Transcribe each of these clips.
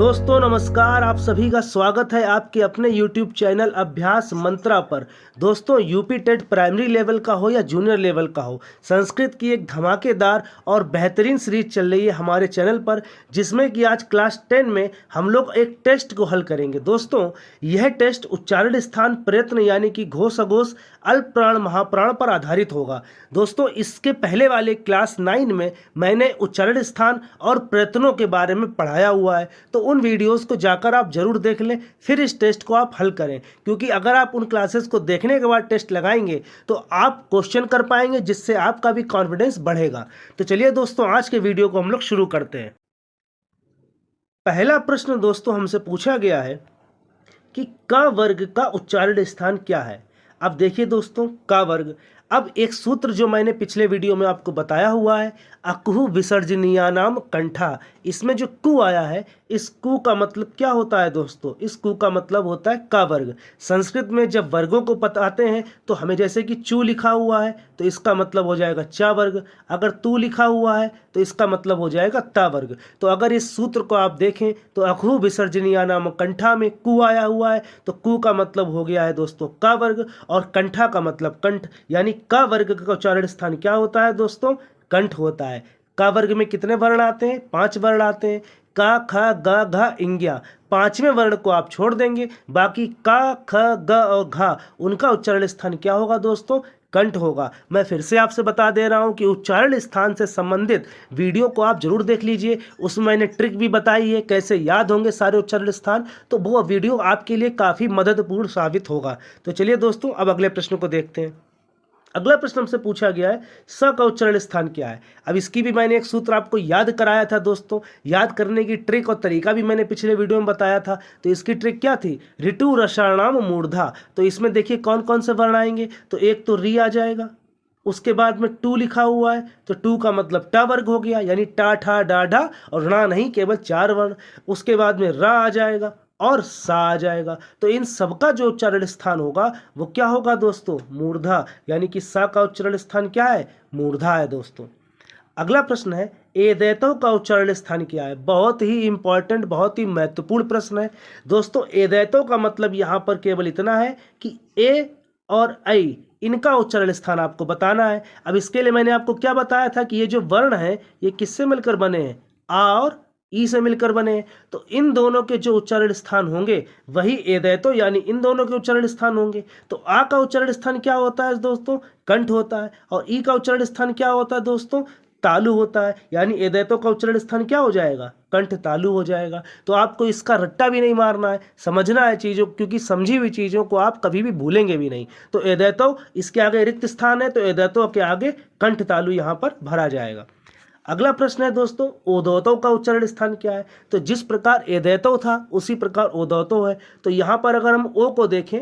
दोस्तों नमस्कार, आप सभी का स्वागत है आपके अपने YouTube चैनल अभ्यास मंत्रा पर। दोस्तों यूपी टेट प्राइमरी लेवल का हो या जूनियर लेवल का हो, संस्कृत की एक धमाकेदार और बेहतरीन सीरीज चल रही है हमारे चैनल पर, जिसमें कि आज क्लास 10 में हम लोग एक टेस्ट को हल करेंगे। दोस्तों यह टेस्ट उच्चारण स्थान प्रयत्न यानी कि घोष अघोष अल्प प्राण महाप्राण पर आधारित होगा। दोस्तों इसके पहले वाले क्लास 9 में मैंने उच्चारण स्थान और प्रयत्नों के बारे में पढ़ाया हुआ है, तो उन वीडियोस को जाकर आप जरूर देख लें, फिर इस टेस्ट को आप हल करें। क्योंकि अगर आप उन क्लासेस को देखने के बाद टेस्ट लगाएंगे तो आप क्वेश्चन कर पाएंगे, जिससे आपका भी कॉन्फिडेंस बढ़ेगा। तो चलिए दोस्तों आज के वीडियो को हम लोग शुरू करते हैं। पहला प्रश्न दोस्तों हमसे पूछा गया है कि क वर्ग का उच्चारण स्थान क्या है। अब देखिए दोस्तों, क वर्ग, अब एक सूत्र जो मैंने पिछले वीडियो में आपको बताया हुआ है, अकुहु विसर्जनीयानाम कंठा। इसमें जो कु आया है, इस कु का मतलब क्या होता है दोस्तों? इस कु का मतलब होता है क वर्ग। संस्कृत में जब वर्गों को बताते हैं तो हमें जैसे कि चू लिखा हुआ है तो इसका मतलब हो जाएगा चा वर्ग, अगर तू लिखा हुआ है तो इसका मतलब हो जाएगा ता वर्ग। तो अगर इस सूत्र को आप देखें तो अकुहु विसर्जनीयानाम कंठा में कु आया हुआ है, तो कु का मतलब हो गया है दोस्तों क वर्ग, और कंठा का मतलब कंठ, यानी क वर्ग का उच्चारण स्थान क्या होता है दोस्तों? कंठ होता है। क वर्ग में कितने वर्ण आते हैं? 5 वर्ण आते हैं। क ख ग घ इंग्या, 5वें वर्ण को आप छोड़ देंगे, बाकी क ख ग और घ उनका उच्चारण स्थान क्या होगा दोस्तों? कंठ होगा। मैं फिर से आपसे बता दे रहा हूं कि उच्चारण स्थान से संबंधित वीडियो को आप जरूर देख लीजिए, उसमें मैंने ट्रिक भी बताई है कैसे याद होंगे सारे उच्चारण स्थान, तो वो वीडियो आपके लिए काफ़ी मददपूर्ण साबित होगा। तो चलिए दोस्तों अब अगले प्रश्न को देखते हैं। अगला प्रश्न हमसे पूछा गया है स का उच्चारण स्थान क्या है। अब इसकी भी मैंने एक सूत्र आपको याद कराया था दोस्तों, याद करने की ट्रिक और तरीका भी मैंने पिछले वीडियो में बताया था। तो इसकी ट्रिक क्या थी? ऋतु रसाणाम मूर्धा। तो इसमें देखिए कौन कौन से वर्ण आएंगे, तो एक तो री आ जाएगा, उसके बाद में टू लिखा हुआ है तो टू का मतलब टा वर्ग हो गया, यानी टा ठा डा ढा और णा नहीं, केवल 4 वर्ण। उसके बाद में रा आ जाएगा और सा आ जाएगा। तो इन सबका जो उच्चारण स्थान होगा वो क्या होगा दोस्तों? मूर्धा, यानी कि सा का उच्चारण स्थान क्या है? मूर्धा है दोस्तों। अगला प्रश्न है एदैतो का उच्चारण स्थान क्या है। बहुत ही इंपॉर्टेंट, बहुत ही महत्वपूर्ण प्रश्न है दोस्तों। एदैतो का मतलब यहाँ पर केवल इतना है कि ए और ऐ इनका उच्चारण स्थान आपको बताना है। अब इसके लिए मैंने आपको क्या बताया था कि ये जो वर्ण है ये किससे मिलकर बने हैं? आ और ई से मिलकर बने। तो इन दोनों के जो उच्चारण स्थान होंगे वही एदैतो, यानी इन दोनों के उच्चारण स्थान होंगे। तो आ का उच्चारण स्थान क्या होता है दोस्तों? कंठ होता है। और ई का उच्चारण स्थान क्या होता है दोस्तों? तालु होता है। यानी एदैतो का उच्चारण स्थान क्या हो जाएगा? कंठ तालु हो जाएगा। तो आपको इसका रट्टा भी नहीं मारना है, समझना है चीज़ों, क्योंकि समझी हुई चीज़ों को आप कभी भी भूलेंगे भी नहीं। तो एदैतो इसके आगे रिक्त स्थान है, तो एदैतो के आगे कंठ तालु यहाँ पर भरा जाएगा। अगला प्रश्न है दोस्तों ओदौतो का उच्चारण स्थान क्या है। तो जिस प्रकार एदैतो था उसी प्रकार ओदौतो है। तो यहाँ पर अगर हम ओ को देखें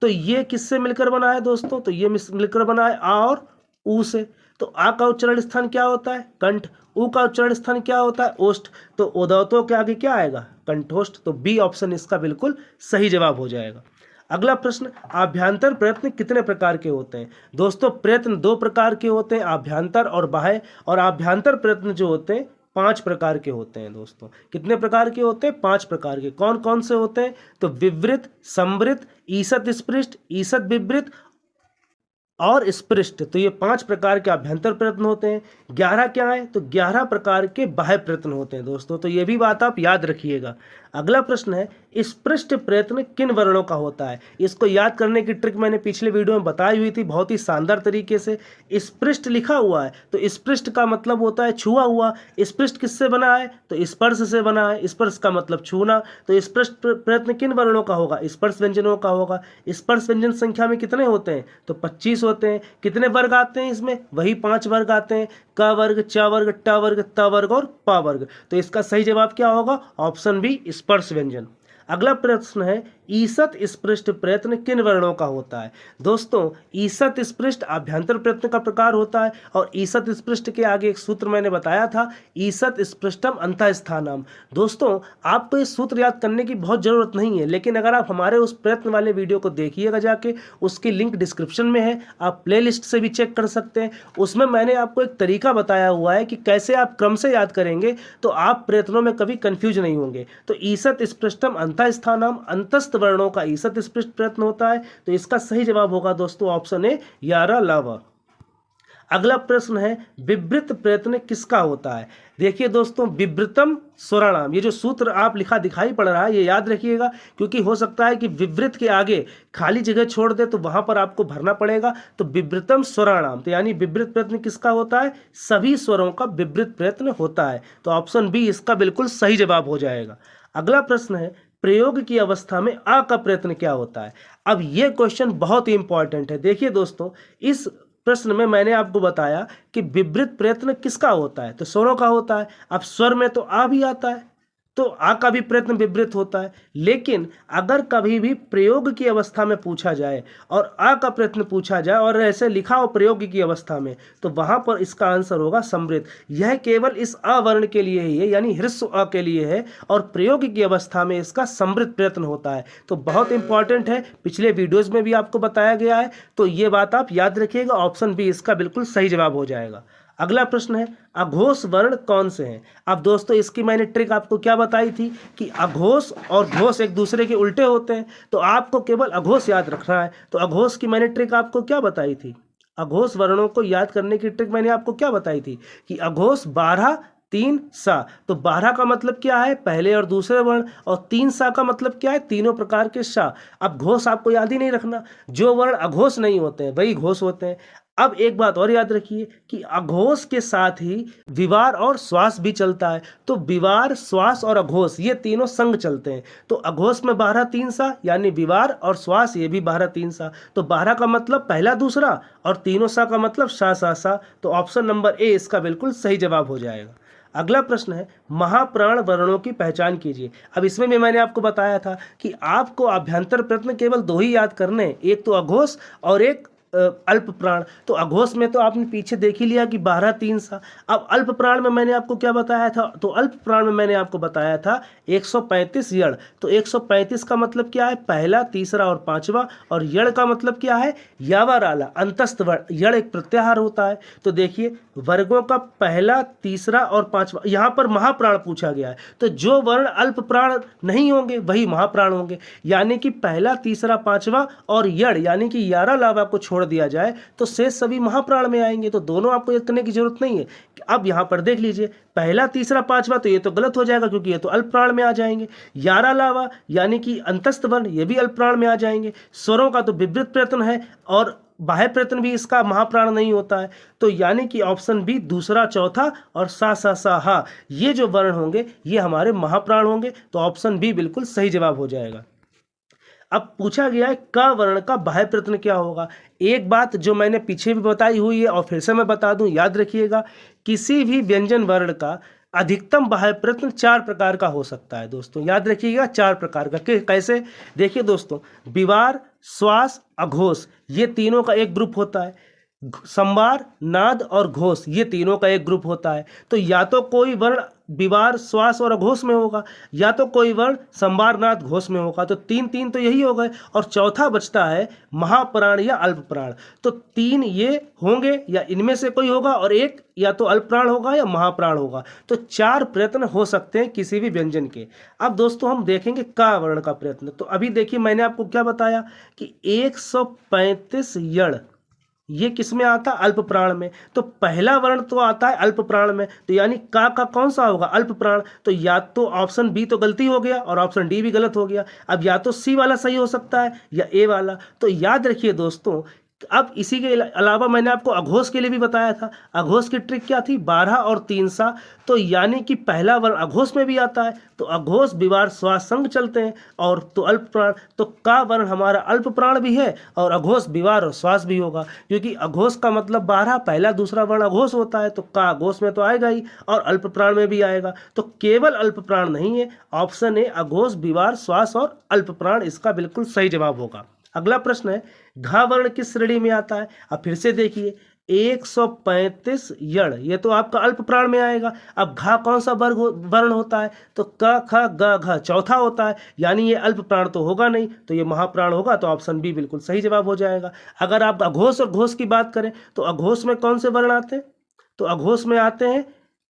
तो ये किससे मिलकर बना है दोस्तों? तो ये मिलकर बना है आ और ऊ से। तो आ का उच्चारण स्थान क्या होता है? कंठ। ऊ का उच्चारण स्थान क्या होता है? ओष्ठ। तो ओदौतो के आगे क्या आएगा? कंठोष्ठ। तो बी ऑप्शन इसका बिल्कुल सही जवाब हो जाएगा। अगला प्रश्न आभ्यंतर प्रयत्न कितने प्रकार के होते हैं। दोस्तों प्रयत्न 2 प्रकार के होते हैं, आभ्यंतर और बाह्य। और आभ्यंतर प्रयत्न जो होते हैं 5 प्रकार के होते हैं दोस्तों। कितने प्रकार के होते हैं? 5 प्रकार के। कौन कौन से होते हैं? तो विवृत, संवृत, ईषत् स्पृष्ट, ईषत् विवृत और स्पृष्ट। तो ये 5 प्रकार के आभ्यंतर प्रयत्न होते हैं। 11 क्या है? तो 11 प्रकार के बाह्य प्रयत्न होते हैं दोस्तों। तो ये भी बात आप याद रखिएगा। अगला प्रश्न है स्पृष्ट प्रयत्न किन वर्णों का होता है। इसको याद करने की ट्रिक मैंने पिछले वीडियो में बताई हुई थी बहुत ही शानदार तरीके से। स्पृष्ट लिखा हुआ है तो स्पृष्ट का मतलब होता है छुआ हुआ। स्पृष्ट किससे बना है? तो स्पर्श से बना है। स्पर्श का मतलब छूना। तो स्पृष्ट प्रयत्न किन वर्णों का होगा? स्पर्श व्यंजनों का होगा। स्पर्श व्यंजन संख्या में कितने होते हैं? तो 25 होते हैं। कितने वर्ग आते हैं इसमें? वही 5 वर्ग आते हैं, क वर्ग, च वर्ग, ट वर्ग, त वर्ग और प वर्ग। तो इसका सही जवाब क्या होगा? ऑप्शन बी स्पर्श व्यंजन। अगला प्रश्न है ईसत स्पृष्ट प्रयत्न किन वर्णों का होता है? दोस्तों ईसत स्पृष्ट आभ्यंतर प्रयत्न का प्रकार होता है और ईसत स्पृष्ट के आगे एक सूत्र मैंने बताया था, ईसत स्पृष्टम अंतःस्थानम। दोस्तों आपको इस सूत्र याद करने की बहुत ज़रूरत नहीं है, लेकिन अगर आप हमारे उस प्रयत्न वाले वीडियो को देखिएगा जाके, उसकी लिंक डिस्क्रिप्शन में है, आप प्लेलिस्ट से भी चेक कर सकते हैं। उसमें मैंने आपको एक तरीका बताया हुआ है कि कैसे आप क्रम से याद करेंगे तो आप प्रयत्नों में कभी कंफ्यूज नहीं होंगे। तो ईसत स्पृष्टम अंतःस्थानम, अंतस्थ वर्णों का ईसत स्पृष्ट प्रयत्न होता है। तो इसका सही जवाब होगा दोस्तों ऑप्शन ए, यारा लावा। अगला प्रश्न है विवृत प्रयत्न किसका होता है? देखिए दोस्तों, विवृतम स्वराणाम, ये जो सूत्र आप लिखा दिखाई पड़ रहा है ये याद रखिएगा, क्योंकि हो सकता है कि विवृत के आगे खाली जगह छोड़ दे तो वहां पर आपको भरना पड़ेगा। तो विवृतम स्वराणाम, तो यानी विवृत प्रयत्न किसका होता है? सभी स्वरों का विवृत प्रयत्न होता है। तो ऑप्शन बी इसका बिल्कुल सही जवाब हो जाएगा। अगला प्रश्न है प्रयोग की अवस्था में आ का प्रयत्न क्या होता है? अब ये क्वेश्चन बहुत ही इंपॉर्टेंट है। देखिए दोस्तों, इस प्रश्न में मैंने आपको बताया कि विवृत प्रयत्न किसका होता है, तो स्वरों का होता है। अब स्वर में तो आ भी आता है, तो आ का भी प्रयत्न विवृत होता है। लेकिन अगर कभी भी प्रयोग की अवस्था में पूछा जाए और आ का प्रयत्न पूछा जाए और ऐसे लिखा हो प्रयोग की अवस्था में, तो वहां पर इसका आंसर होगा समृत। यह केवल इस अ वर्ण के लिए ही है, यानी ह्रस्व अ के लिए है, और प्रयोग की अवस्था में इसका समृत प्रयत्न होता है। तो बहुत इंपॉर्टेंट है, पिछले वीडियोज में भी आपको बताया गया है, तो ये बात आप याद रखिएगा। ऑप्शन बी इसका बिल्कुल सही जवाब हो जाएगा। अगला प्रश्न है अघोष वर्ण कौन से हैं? अब दोस्तों इसकी मैंने ट्रिक आपको क्या बताई थी कि अघोष और घोष एक दूसरे के उल्टे होते हैं, तो आपको केवल अघोष याद रखना है। तो अघोष की मैंने ट्रिक आपको क्या बताई थी? अघोष वर्णों को याद करने की ट्रिक मैंने आपको क्या बताई थी कि अघोष 12 3 सा। तो 12 का मतलब क्या है? पहले और दूसरे वर्ण, और 3 सा का मतलब क्या है? तीनों प्रकार के सा। अब घोष आपको याद ही नहीं रखना, जो वर्ण अघोष नहीं होते हैं वही घोष होते हैं। अब एक बात और याद रखिए कि अघोष के साथ ही विवार और श्वास भी चलता है। तो विवार, श्वास और अघोष ये तीनों संग चलते हैं। तो अघोष में 12 3 सा, यानी विवार और श्वास ये भी 12 3 सा। तो 12 का मतलब पहला दूसरा, और तीनों सा का मतलब सा सा सा। तो ऑप्शन नंबर ए इसका बिल्कुल सही जवाब हो जाएगा। अगला प्रश्न है महाप्राण वर्णों की पहचान कीजिए। अब इसमें भी मैंने आपको बताया था कि आपको आभ्यंतर प्रयत्न केवल दो ही याद करने हैं, एक तो अघोष और एक अल्प प्राण। तो अघोष में तो आपने पीछे देख ही लिया कि 12 3 सा। अब अल्प प्राण में मैंने आपको क्या बताया था? तो अल्प प्राण में मैंने आपको बताया था 135 यड़। तो 135 का मतलब क्या है? पहला, तीसरा और पांचवा। और यड़ का मतलब क्या है? यावर आला, अंतस्थ वर्ण। यड़ एक प्रत्याहार होता है। तो देखिए वर्गों का पहला, तीसरा और पांचवा, यहाँ पर महाप्राण पूछा गया है। तो जो वर्ण अल्प प्राण नहीं होंगे वही महाप्राण होंगे, यानी कि पहला, तीसरा, पांचवा और यड़ यानी कि यारा लावा को छोड़ दिया जाए तो शेष सभी महाप्राण में आएंगे। तो दोनों आपको याद करने की जरूरत नहीं है। अब यहां पर देख लीजिए, पहला, तीसरा, पांचवा तो ये तो गलत हो जाएगा क्योंकि ये तो अल्प प्राण में आ जाएंगे। यारा लावा यानी कि अंतस्थ वर्ण ये भी अल्प प्राण में आ जाएंगे। स्वरों का तो विवृत प्रयत्न है और बाह्य प्रयत्न भी इसका महाप्राण नहीं होता है। तो यानी कि ऑप्शन बी दूसरा, चौथा और सा सा सा हा ये जो वर्ण होंगे ये हमारे महाप्राण होंगे। तो ऑप्शन बी बिल्कुल सही जवाब हो जाएगा। अब पूछा गया है क वर्ण का बाह्य प्रयत्न क्या होगा। एक बात जो मैंने पीछे भी बताई हुई है और फिर से मैं बता दूं, याद रखिएगा, किसी भी व्यंजन वर्ण का अधिकतम बाह्य प्रयत्न 4 प्रकार का हो सकता है। दोस्तों याद रखिएगा 4 प्रकार का। कैसे? देखिए दोस्तों, विवार, श्वास, अघोष ये तीनों का एक ग्रुप होता है। संवार, नाद और घोष ये तीनों का एक ग्रुप होता है। तो या तो कोई वर्ण विवार, श्वास और अघोष में होगा, या तो कोई वर्ण संवार, नाद, घोष में होगा। तो 3 3 तो यही हो गए, और चौथा बचता है महाप्राण या अल्प प्राण। तो 3 ये होंगे या इनमें से कोई होगा, और एक या तो अल्प प्राण होगा या महाप्राण होगा। तो 4 प्रयत्न हो सकते हैं किसी भी व्यंजन के। अब दोस्तों हम देखेंगे का वर्ण का प्रयत्न। तो अभी देखिए मैंने आपको क्या बताया कि 135 यड़ ये किस में आता है? अल्प प्राण में। तो पहला वर्ण तो आता है अल्प प्राण में, तो यानी का कौन सा होगा? अल्प प्राण। तो या तो ऑप्शन बी तो गलती हो गया और ऑप्शन डी भी गलत हो गया। अब या तो सी वाला सही हो सकता है या ए वाला। तो याद रखिए दोस्तों, अब इसी के अलावा मैंने आपको अघोष के लिए भी बताया था। अघोष की ट्रिक क्या थी? 12 और 3 सा, तो यानी कि पहला वर्ण अघोष में भी आता है, तो अघोष विवार श्वास संग चलते हैं। और तो अल्प प्राण, तो का वर्ण हमारा अल्प प्राण भी है और अघोष विवार और श्वास भी होगा, क्योंकि अघोष का मतलब 12, पहला दूसरा वर्ण अघोष होता है, तो का अघोष में तो आएगा ही और अल्प प्राण में भी आएगा। तो केवल अल्प प्राण नहीं है, ऑप्शन ए अघोष विवार श्वास और अल्प प्राण इसका बिल्कुल सही जवाब होगा। अगला प्रश्न है, घा वर्ण किस श्रेणी में आता है? अब फिर से देखिए, 135 यण, ये तो आपका अल्प प्राण में आएगा। अब घा कौन सा वर्ण होता है? तो क ख ग घ चौथा होता है, यानी ये अल्प प्राण तो होगा नहीं, तो ये महाप्राण होगा, तो ऑप्शन बी बिल्कुल सही जवाब हो जाएगा। अगर आप अघोष और घोष की बात करें तो अघोष में कौन से वर्ण आते हैं? तो अघोष में आते हैं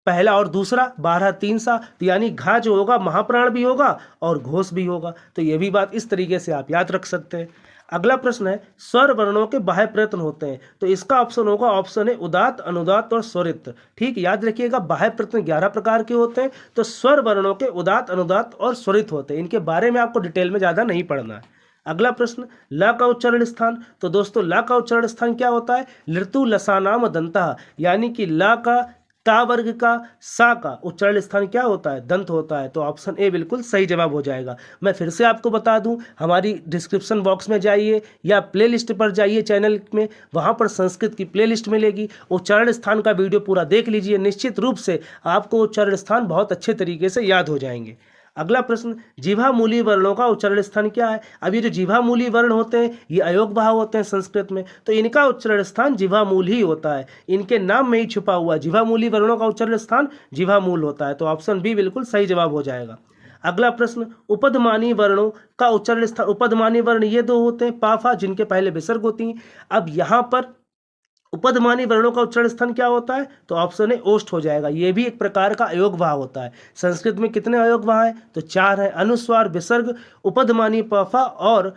पहला और दूसरा, 12 3 सा, तो यानी घा जो होगा महाप्राण भी होगा और घोष भी होगा। तो ये भी बात इस तरीके से आप याद रख सकते हैं। अगला प्रश्न है, स्वर वर्णों के बाह्य प्रयत्न होते हैं, तो इसका ऑप्शन होगा, ऑप्शन है उदात्त, अनुदात्त और स्वरित। ठीक, याद रखिएगा, बाह्य प्रयत्न 11 प्रकार के होते हैं, तो स्वर वर्णों के उदात्त, अनुदात्त और स्वरित होते हैं। इनके बारे में आपको डिटेल में ज़्यादा नहीं पढ़ना है। अगला प्रश्न, ल का उच्चारण स्थान, तो दोस्तों ल का उच्चारण स्थान क्या होता है? लृतु लसानाम दंतः, यानी कि ल का, ता वर्ग का, सा का उच्चारण स्थान क्या होता है? दंत होता है, तो ऑप्शन ए बिल्कुल सही जवाब हो जाएगा। मैं फिर से आपको बता दूं, हमारी डिस्क्रिप्शन बॉक्स में जाइए या प्लेलिस्ट पर जाइए चैनल में, वहां पर संस्कृत की प्लेलिस्ट मिलेगी, उच्चारण स्थान का वीडियो पूरा देख लीजिए, निश्चित रूप से आपको उच्चारण स्थान बहुत अच्छे तरीके से याद हो जाएंगे। अगला प्रश्न, जिह्वामूली वर्णों का उच्चारण स्थान क्या है? अब ये जो जिह्वामूली वर्ण होते हैं ये अयोगवाह होते हैं संस्कृत में, तो इनका उच्चारण स्थान जिह्वामूल ही होता है। इनके नाम में ही छुपा हुआ जिह्वामूली वर्णों का उच्चारण स्थान जिह्वामूल होता है, तो ऑप्शन बी बिल्कुल सही जवाब हो जाएगा। अगला प्रश्न, उपधमानी वर्णों का उच्चारण स्थान, उपधमानी वर्ण ये दो होते हैं, पाफा, जिनके पहले विसर्ग होती हैं। अब यहाँ पर उपधमानी वर्णों का उच्चारण स्थान क्या होता है? तो ऑप्शन है ओष्ठ हो जाएगा। ये भी एक प्रकार का अयोगवाह होता है। संस्कृत में कितने अयोगवाह हैं? तो 4 है, अनुस्वार, विसर्ग, उपधमानी पफा और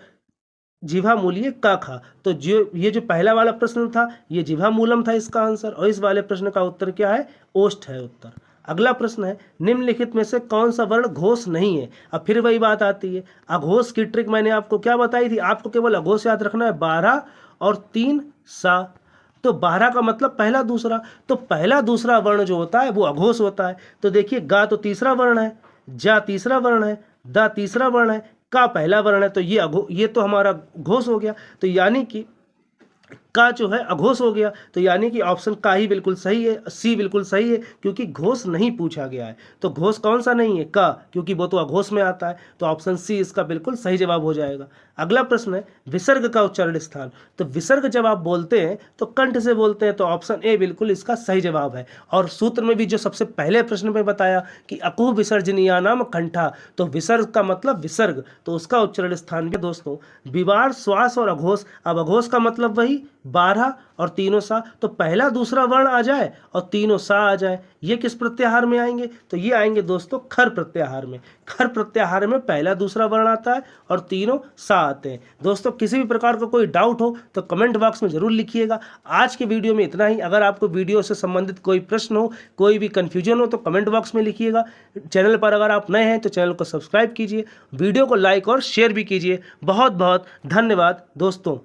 जिह्वामूलीय काखा। तो ये जो पहला वाला प्रश्न था ये जिह्वामूलम था इसका आंसर, और इस वाले प्रश्न का उत्तर क्या है? ओष्ठ है उत्तर। अगला प्रश्न है, निम्नलिखित में से कौन सा वर्ण घोष नहीं है? अब फिर वही बात आती है, अघोष की ट्रिक मैंने आपको क्या बताई थी? आपको केवल अघोष याद रखना है, 12 और 3 सा, तो 12 का मतलब पहला दूसरा, तो पहला दूसरा वर्ण जो होता है वो अघोष होता है। तो देखिए, गा तो तीसरा वर्ण है, जा तीसरा वर्ण है, दा तीसरा वर्ण है, का पहला वर्ण है, तो ये तो हमारा घोष हो गया, तो यानी कि का जो है अघोष हो गया, तो यानी कि ऑप्शन का ही बिल्कुल सही है, सी बिल्कुल सही है, क्योंकि घोष नहीं पूछा गया है। तो घोष कौन सा नहीं है? का, क्योंकि वो तो अघोष में आता है, तो ऑप्शन सी इसका बिल्कुल सही जवाब हो जाएगा। अगला प्रश्न है, विसर्ग का उच्चारण स्थान, तो विसर्ग जब आप बोलते हैं तो कंठ से बोलते हैं, तो ऑप्शन ए बिल्कुल इसका सही जवाब है। और सूत्र में भी जो सबसे पहले प्रश्न में बताया कि अकुह विसर्जनीया नाम कंठा, तो विसर्ग का मतलब विसर्ग, तो उसका उच्चारण स्थान भी दोस्तों विवार, श्वास और अघोष। अब अघोष का मतलब वही 12 और तीनों सा, तो पहला दूसरा वर्ण आ जाए और तीनों सा आ जाए, ये किस प्रत्याहार में आएंगे? तो ये आएंगे दोस्तों खर प्रत्याहार में। खर प्रत्याहार में पहला दूसरा वर्ण आता है और तीनों सा आते हैं। दोस्तों, किसी भी प्रकार का कोई डाउट हो तो कमेंट बॉक्स में जरूर लिखिएगा। आज के वीडियो में इतना ही। अगर आपको वीडियो से संबंधित कोई प्रश्न हो, कोई भी कन्फ्यूजन हो, तो कमेंट बॉक्स में लिखिएगा। चैनल पर अगर आप नए हैं तो चैनल को सब्सक्राइब कीजिए, वीडियो को लाइक और शेयर भी कीजिए। बहुत बहुत धन्यवाद दोस्तों।